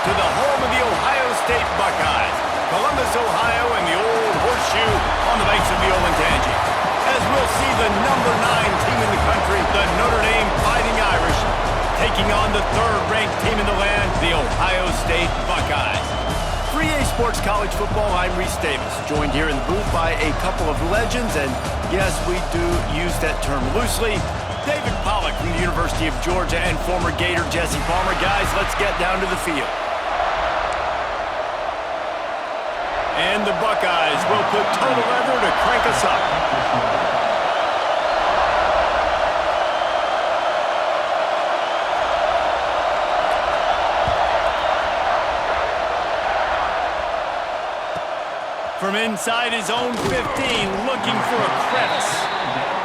to the home of the Ohio State Buckeyes, Columbus, Ohio, and the old horseshoe on the banks of the Olentangy. As we'll see the number 9 team in the country, the Notre Dame Fighting Irish, taking on the third-ranked team in the land, the Ohio State Buckeyes. 3A Sports College Football, I'm Reese Davis, joined here in the booth by a couple of legends, and yes, we do use that term loosely. David Pollack from the University of Georgia and former Gator Jesse Palmer. Guys, let's get down to the field. And the Buckeyes will put total leather to crank us up. From inside his own 15, looking for a crevice.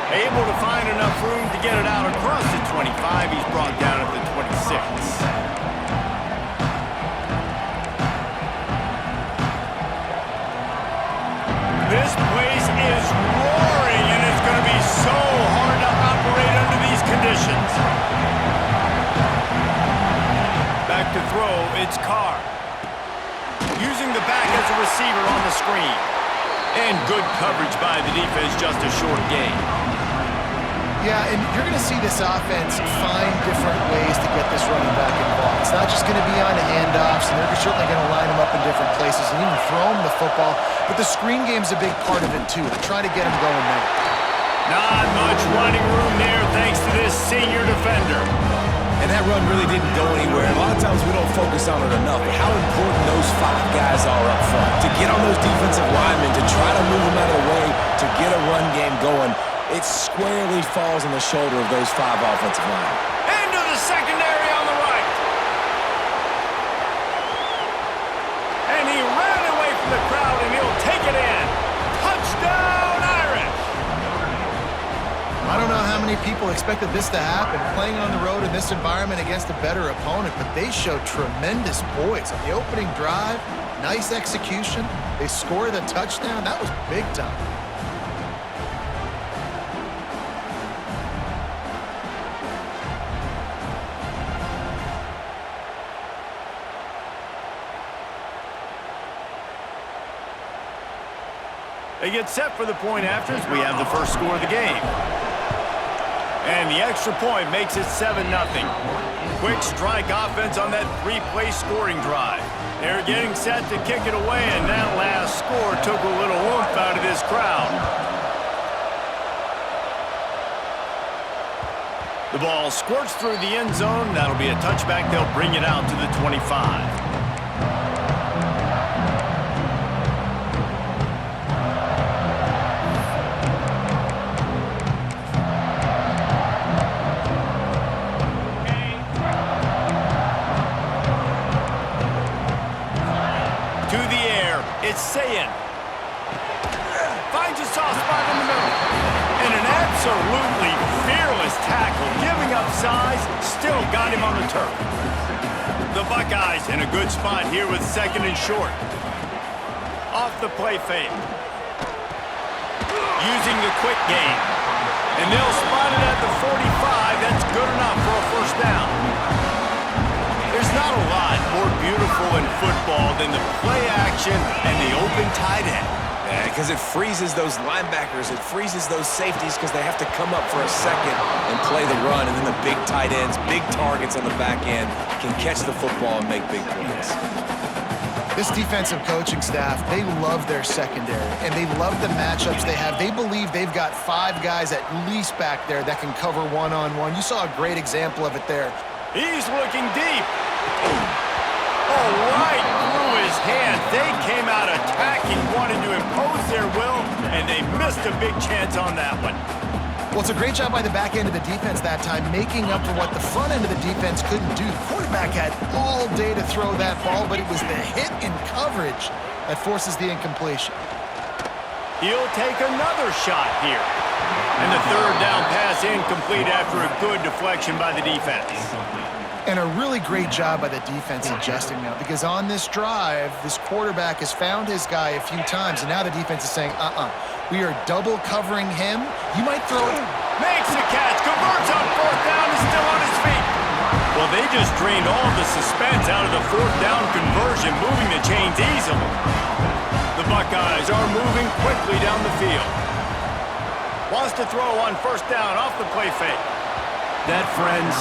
Able to find enough room to get it out across the 25. He's brought down at the 26. This place is roaring, and it's going to be so hard to operate under these conditions. Back to throw, it's Carr. Using the back as a receiver on the screen. And good coverage by the defense, just a short gain. Yeah, and you're going to see this offense find different ways to get this running back involved. It's not just going to be on handoffs, and they're certainly going to line him up in different places and even throw him the football. But the screen game's a big part of it, too. They're trying to get him going there. Not much running room there thanks to this senior defender. And that run really didn't go anywhere. A lot of times we don't focus on it enough, but how important those 5 guys are up front. To get on those defensive linemen, to try to move them out of the way, to get a run game going, it squarely falls on the shoulder of those 5 offensive linemen. Into the secondary on the right. And he ran away from the crowd, and he'll take it in. Touchdown, Irish! I don't know how many people expected this to happen, playing on the road in this environment against a better opponent, but they showed tremendous poise. On the opening drive, nice execution. They scored a touchdown. That was big time. They get set for the point afters. We have the first score of the game. And the extra point makes it 7-0. Quick strike offense on that 3-play scoring drive. They're getting set to kick it away, and that last score took a little oomph out of this crowd. The ball squirts through the end zone. That'll be a touchback. They'll bring it out to the 25. Sayin finds a soft spot in the middle. And an absolutely fearless tackle, giving up size, still got him on the turf. The Buckeyes in a good spot here with 2nd and short. Off the play fake. Using the quick game. And they'll spot it at the 45. That's good enough for a first down. There's not a lot more beautiful in football than the play action and the open tight end. Yeah, because it freezes those linebackers, it freezes those safeties because they have to come up for a second and play the run, and then the big tight ends, big targets on the back end can catch the football and make big plays. This defensive coaching staff, they love their secondary, and they love the matchups they have. They believe they've got 5 guys at least back there that can cover one-on-one. You saw a great example of it there. He's looking deep. Oh, right through his hand. They came out attacking, wanted to impose their will, and they missed a big chance on that one. Well, it's a great job by the back end of the defense that time, making up for what the front end of the defense couldn't do. The quarterback had all day to throw that ball, but it was the hit in coverage that forces the incompletion. He'll take another shot here. And the 3rd down pass incomplete after a good deflection by the defense. And a really great job by the defense adjusting now, because on this drive, this quarterback has found his guy a few times, and now the defense is saying, we are double covering him. You might throw it. Makes the catch, converts on 4th down, is still on his feet. Well, they just drained all the suspense out of the fourth down conversion, moving the chains easily. The Buckeyes are moving quickly down the field. Wants to throw on first down off the play fake. That, friends,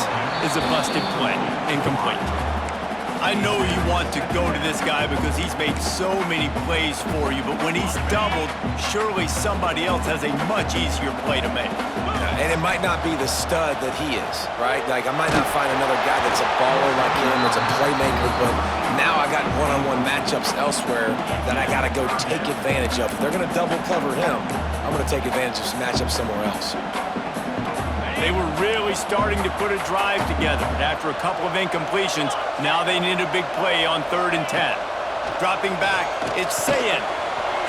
is a busted play. Incomplete. I know you want to go to this guy because he's made so many plays for you, but when he's doubled, surely somebody else has a much easier play to make. And it might not be the stud that he is, right? Like, I might not find another guy that's a baller like him, that's a playmaker, but now I got one-on-one matchups elsewhere that I got to go take advantage of. If they're going to double cover him, I'm going to take advantage of some matchups somewhere else. They were really starting to put a drive together. After a couple of incompletions, now they need a big play on 3rd and 10. Dropping back, it's Sayin.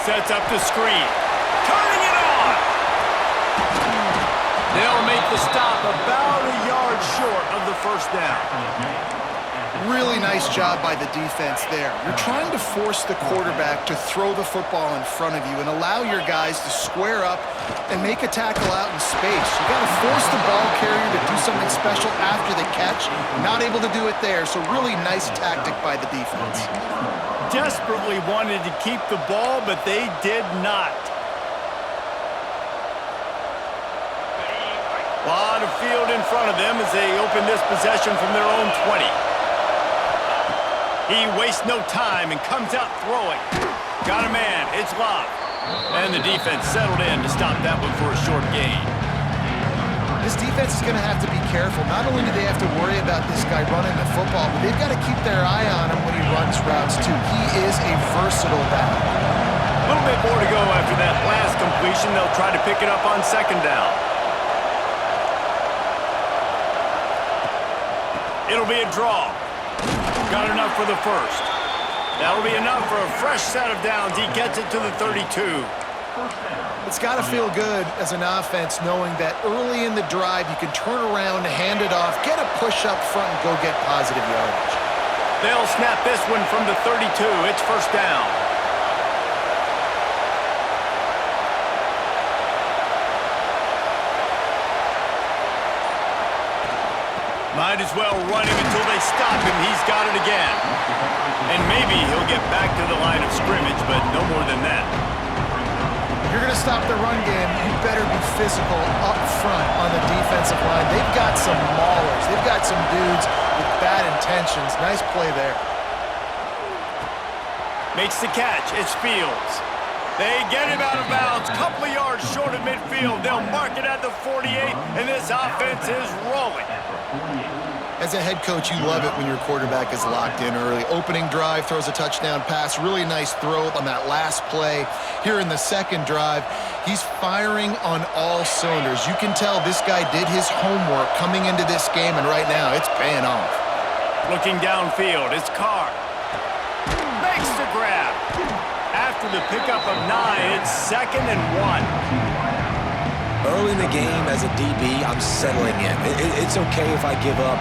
Sets up the screen. Turning it on! They'll make the stop about a yard short of the first down. Really nice job by the defense there. You're trying to force the quarterback to throw the football in front of you and allow your guys to square up and make a tackle out in space. You got to force the ball carrier to do something special after the catch. Not able to do it there, so really nice tactic by the defense. Desperately wanted to keep the ball, but they did not. A lot of field in front of them as they open this possession from their own 20. He wastes no time and comes out throwing. Got a man. It's locked. And the defense settled in to stop that one for a short gain. This defense is going to have to be careful. Not only do they have to worry about this guy running the football, but they've got to keep their eye on him when he runs routes, too. He is a versatile back. A little bit more to go after that last completion. They'll try to pick it up on 2nd down. It'll be a draw. Got enough for the first. That'll be enough for a fresh set of downs. He gets it to the 32. It's got to feel good as an offense knowing that early in the drive you can turn around, hand it off, get a push up front, and go get positive yardage. They'll snap this one from the 32. It's first down. Might as well run him until they stop him. He's got it again. And maybe he'll get back to the line of scrimmage, but no more than that. If you're going to stop the run game, you better be physical up front on the defensive line. They've got some maulers. They've got some dudes with bad intentions. Nice play there. Makes the catch. It's Fields. They get him out of bounds. Couple of yards short of midfield. They'll mark it at the 48, and this offense is rolling. As a head coach, you love it when your quarterback is locked in early. Opening drive, throws a touchdown pass. Really nice throw on that last play. Here in the second drive, he's firing on all cylinders. You can tell this guy did his homework coming into this game, and right now it's paying off. Looking downfield, it's Carr. Makes the grab. After the pickup of 9, it's 2nd and 1. Early in the game, as a DB, I'm settling in. It's okay if I give up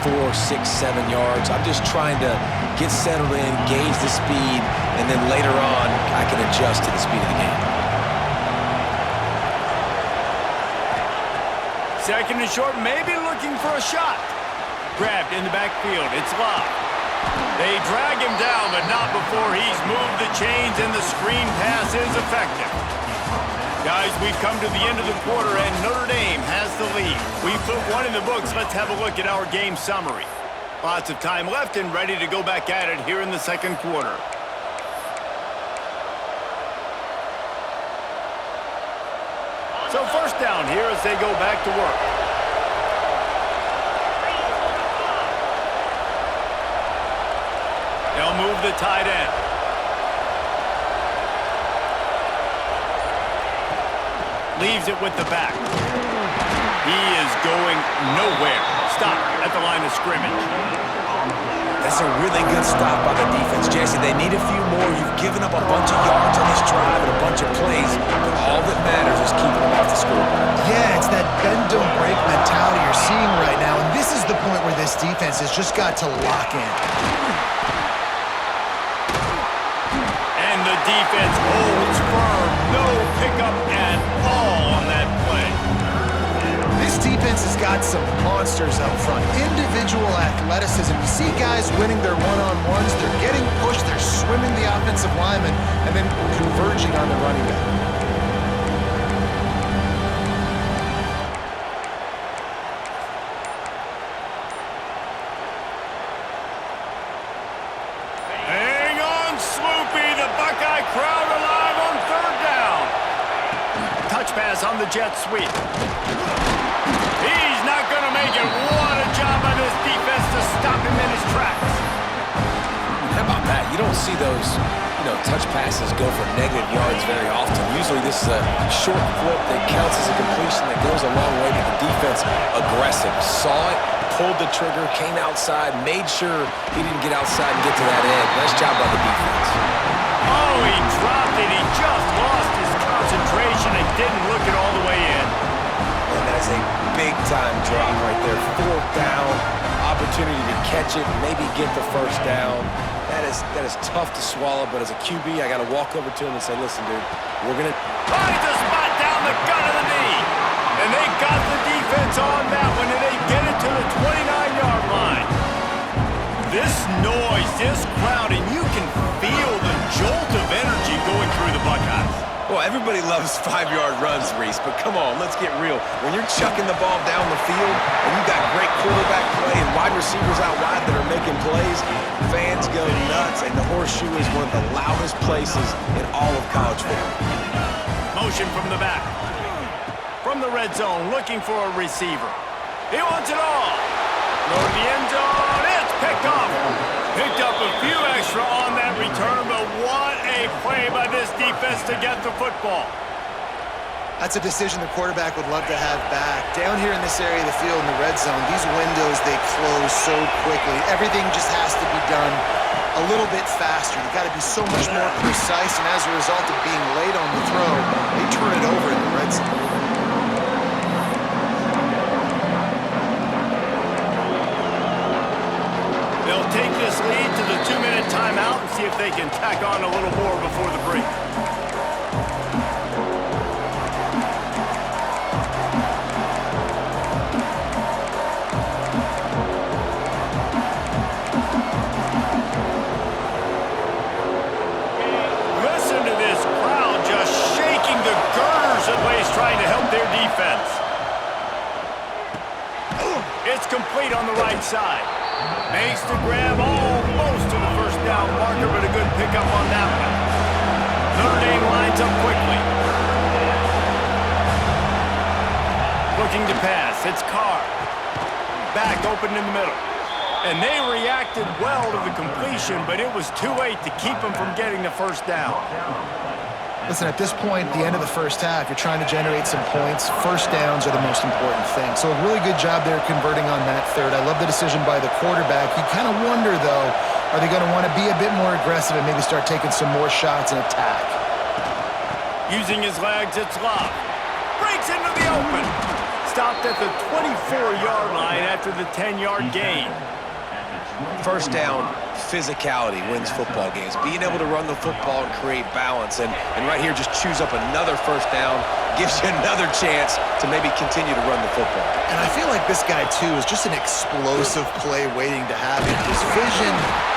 4, 6, 7 yards. I'm just trying to get settled in, gauge the speed, and then later on, I can adjust to the speed of the game. 2nd and short, maybe looking for a shot. Grabbed in the backfield. It's Love. They drag him down, but not before he's moved the chains, and the screen pass is effective. Guys, we've come to the end of the quarter, and Notre Dame has the lead. We've put one in the books. Let's have a look at our game summary. Lots of time left and ready to go back at it here in the second quarter. So first down here as they go back to work. They'll move the tight end. Leaves it with the back. He is going nowhere. Stop at the line of scrimmage. That's a really good stop by the defense, Jesse. They need a few more. You've given up a bunch of yards on this drive and a bunch of plays, but all that matters is keeping them off the scoreboard. Yeah, it's that bend don't break mentality you're seeing right now, and this is the point where this defense has just got to lock in. And the defense holds firm. No pickup at all on that play. This defense has got some monsters up front. Individual athleticism. You see guys winning their one-on-ones. They're getting pushed. They're swimming the offensive lineman and then converging on the running back. Hang on, Sloopy. The Buckeye crowd alive on third down. Touch pass on the jet sweep. He's not going to make it. What a job by this defense to stop him in his tracks. How about that? You don't see those, touch passes go for negative yards very often. Usually this is a short flip that counts as a completion that goes a long way to the defense. Aggressive. Saw it, pulled the trigger, came outside, made sure he didn't get outside and get to that edge. Nice job by the defense. Oh, he dropped it. He just lost his concentration and didn't look it all the way in. And that's a big-time drop right there. Fourth down, opportunity to catch it, maybe get the first down. That is tough to swallow, but as a QB, I got to walk over to him and say, listen, dude, we're going to... Finds a spot down the gut of the knee. And they got the defense on that one, and they get it to the 29-yard line. This noise, this crowd, and you can feel the jolt of energy going through the Buckeyes. Well, everybody loves 5-yard runs, Reese, but come on, let's get real. When you're chucking the ball down the field and you got great quarterback play and wide receivers out wide that are making plays, fans go nuts, and the Horseshoe is one of the loudest places in all of college football. Motion from the back. From the red zone, looking for a receiver. He wants it all. Go to the end zone. It's picked off. Picked up a few extra on that return, but what a play by this defense to get the football. That's a decision the quarterback would love to have back. Down here in this area of the field in the red zone, these windows, they close so quickly. Everything just has to be done a little bit faster. You've got to be so much more precise, and as a result of being late on the throw, they turn it over in the red zone. They'll take this lead to the 2-minute timeout and see if they can tack on a little more before the break. Listen to this crowd just shaking the girders of ways trying to help their defense. It's complete on the right side. Makes the grab almost to the first down marker, but a good pickup on that one. Notre Dame lines up quickly. Looking to pass. It's Carr. Back open in the middle. And they reacted well to the completion, but it was too late to keep them from getting the first down. Listen, at this point, the end of the first half, you're trying to generate some points. First downs are the most important thing. So a really good job there converting on that third. I love the decision by the quarterback. You kind of wonder, though, are they going to want to be a bit more aggressive and maybe start taking some more shots and attack? Using his legs, it's Love. Breaks into the open. Stopped at the 24-yard line after the 10-yard gain. First down, physicality wins football games. Being able to run the football and create balance. And right here, just choose up another first down, gives you another chance to maybe continue to run the football. And I feel like this guy, too, is just an explosive play waiting to happen. His vision...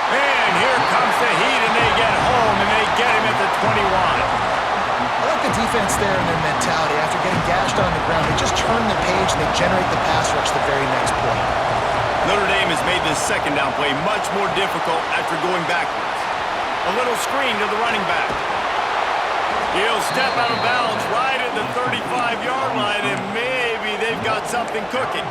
And here comes the heat, and they get home, and they get him at the 21. I like the defense there and their mentality. After getting gashed on the ground, they just turn the page and they generate the pass rush the very next play. Notre Dame has made this second down play much more difficult after going backwards. A little screen to the running back. He'll step out of bounds right at the 35-yard line, and maybe they've got something cooking.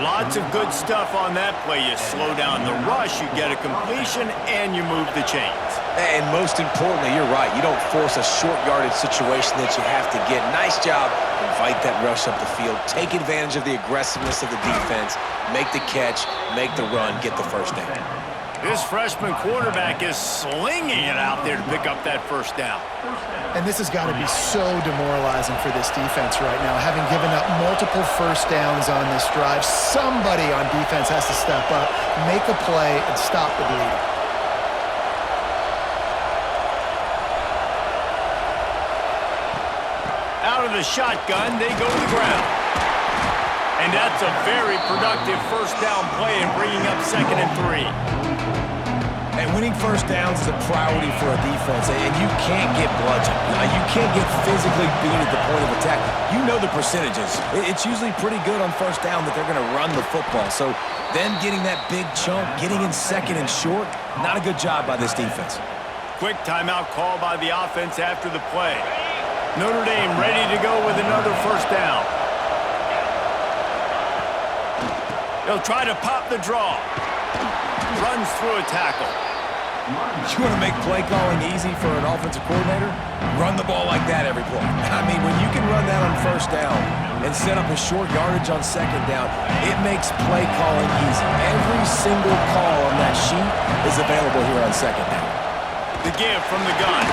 Lots of good stuff on that play. You slow down the rush, you get a completion, and you move the chains. And most importantly, you're right. You don't force a short yardage situation that you have to get. Nice job. Invite that rush up the field. Take advantage of the aggressiveness of the defense. Make the catch, make the run, get the first down. This freshman quarterback is slinging it out there to pick up that first down. And this has got to be so demoralizing for this defense right now. Having given up multiple first downs on this drive, somebody on defense has to step up, make a play, and stop the bleeding. Out of the shotgun, they go to the ground. And And that's a very productive first down play and bringing up 2nd and 3. And winning first downs is a priority for a defense, and you can't get bludgeoned. You can't get physically beat at the point of attack. You know the percentages. It's usually pretty good on first down that they're going to run the football. So them getting that big chunk, getting in 2nd and short, not a good job by this defense. Quick timeout call by the offense after the play. Notre Dame ready to go with another first down. They'll try to pop the draw. Runs through a tackle. You want to make play calling easy for an offensive coordinator? Run the ball like that every play. I mean, when you can run that on first down and set up a short yardage on 2nd down, it makes play calling easy. Every single call on that sheet is available here on 2nd down. The give from the gun.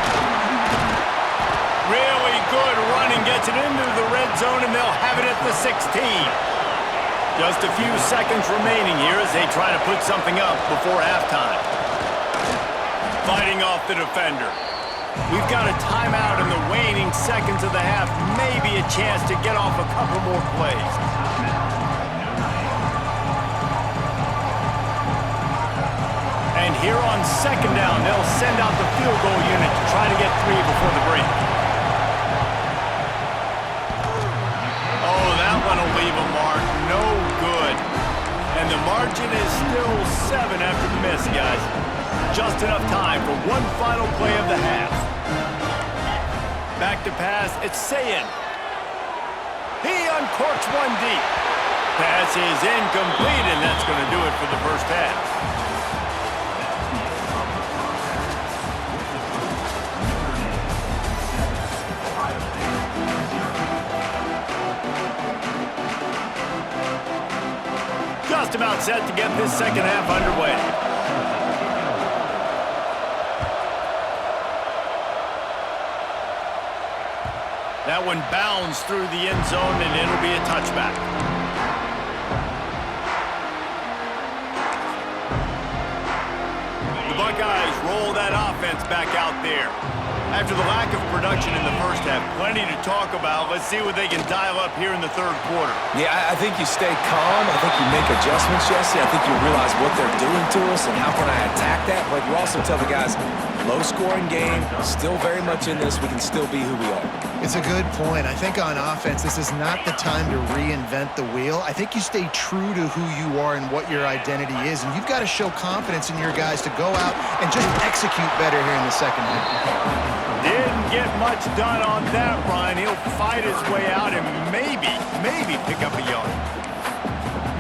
Really good running, gets it into the red zone, and they'll have it at the 16. Just a few seconds remaining here as they try to put something up before halftime. Fighting off the defender. We've got a timeout in the waning seconds of the half. Maybe a chance to get off a couple more plays. And here on 2nd down, they'll send out the field goal unit to try to get 3 before the break. Oh, that one will leave a mark. No good. And the margin is still 7 after the miss, guys. Just enough time for one final play of the half. Back to pass, it's Sayin. He uncorks one deep. Pass is incomplete, and that's going to do it for the first half. Just about set to get this second half underway. That one bounds through the end zone, and it'll be a touchback. The Buckeyes roll that offense back out there. After the lack of production in the first half, plenty to talk about. Let's see what they can dial up here in the 3rd quarter. Yeah, I think you stay calm. I think you make adjustments, Jesse. I think you realize what they're doing to us and how can I attack that. But you also tell the guys, low-scoring game, still very much in this. We can still be who we are. It's a good point. I think on offense, this is not the time to reinvent the wheel. I think you stay true to who you are and what your identity is, and you've got to show confidence in your guys to go out and just execute better here in the second half. Didn't get much done on that run. He'll fight his way out and maybe pick up a yard.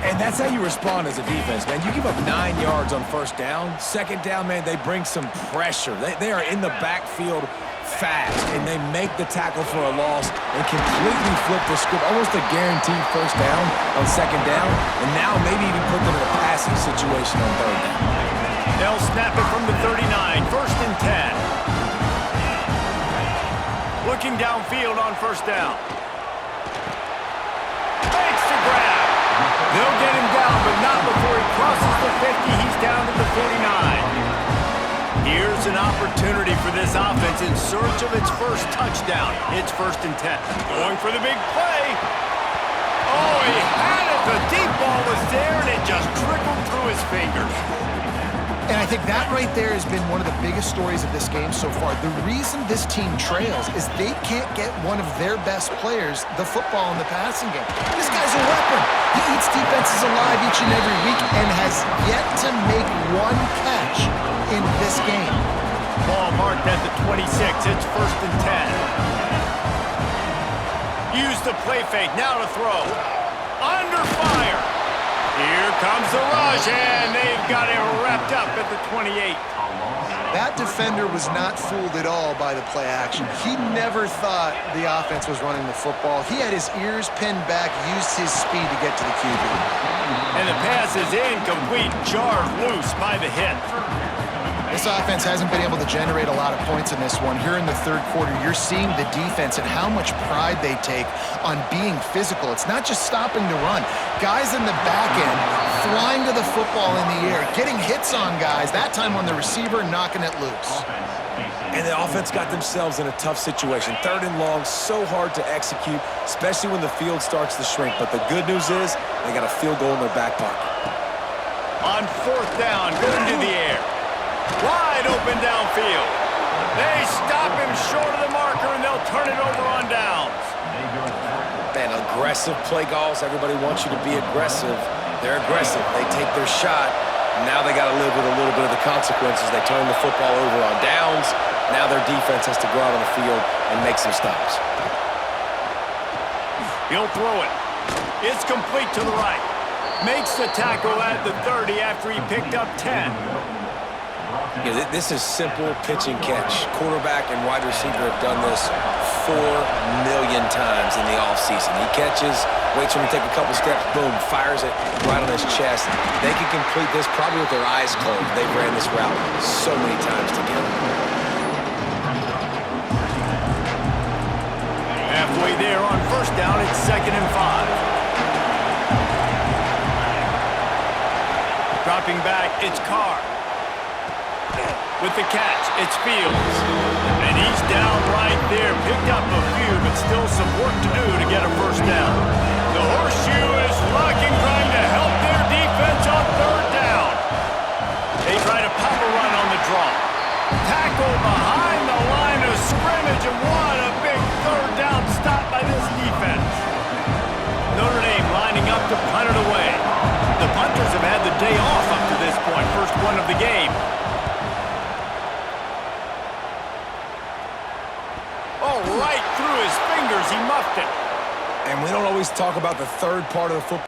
And that's how you respond as a defense, man. You give up 9 yards on first down. 2nd down, man, they bring some pressure. They are in the backfield fast, and they make the tackle for a loss and completely flip the script. Almost a guaranteed first down on 2nd down, and now maybe even put them in a passing situation on 3rd down. They'll snap it from the 39, 1st and 10. Looking downfield on first down. Fakes the grab. They'll get him down, but not before he crosses the 50. He's down to the 49. Here's an opportunity for this offense in search of its first touchdown. It's 1st and 10. Going for the big play. Oh, he had it. The deep ball was there, and it just trickled through his fingers. And I think that right there has been one of the biggest stories of this game so far. The reason this team trails is they can't get one of their best players the football in the passing game. This guy's a weapon. He eats defenses alive each and every week and has yet to make one catch in this game. Ball marked at the 26. It's 1st and 10. Use the play fake. Now to throw. Under fire. Here comes the rush, and they've got it wrapped up at the 28. That defender was not fooled at all by the play action. He never thought the offense was running the football. He had his ears pinned back, used his speed to get to the QB. And the pass is incomplete, jarred loose by the hit. This offense hasn't been able to generate a lot of points in this one. Here in the third quarter, you're seeing the defense and how much pride they take on being physical. It's not just stopping to run. Guys in the back end flying to the football in the air, getting hits on guys, that time on the receiver, knocking it loose. And the offense got themselves in a tough situation. Third and long, so hard to execute, especially when the field starts to shrink. But the good news is they got a field goal in their back pocket. On fourth down, going to the air. Wide open downfield. They stop him short of the marker, and they'll turn it over on downs. Man, aggressive play calls. Everybody wants you to be aggressive. They're aggressive. They take their shot. Now they got to live with a little bit of the consequences. They turn the football over on downs. Now their defense has to go out on the field and make some stops. He'll throw it. It's complete to the right. Makes the tackle at the 30 after he picked up 10. Yeah, this is simple pitch and catch. Quarterback and wide receiver have done this 4 million times in the offseason. He catches, waits for him to take a couple steps, boom, fires it right on his chest. They can complete this probably with their eyes closed. They've ran this route so many times together. Halfway there on first down, it's 2nd and 5. Dropping back, it's Carr. With the catch, it's Fields. And he's down right there. Picked up a few, but still some work to do to get a first down. The horseshoe is rocking, trying to help their defense on third down. They try to pop a run on the draw. Tackle behind the line of scrimmage, and what a big third down stop by this defense. Notre Dame lining up to punt it away. The punters have had the day off up to this point, first one of the game. Oh, right through his fingers, he muffed it. And we don't always talk about the third part of the football.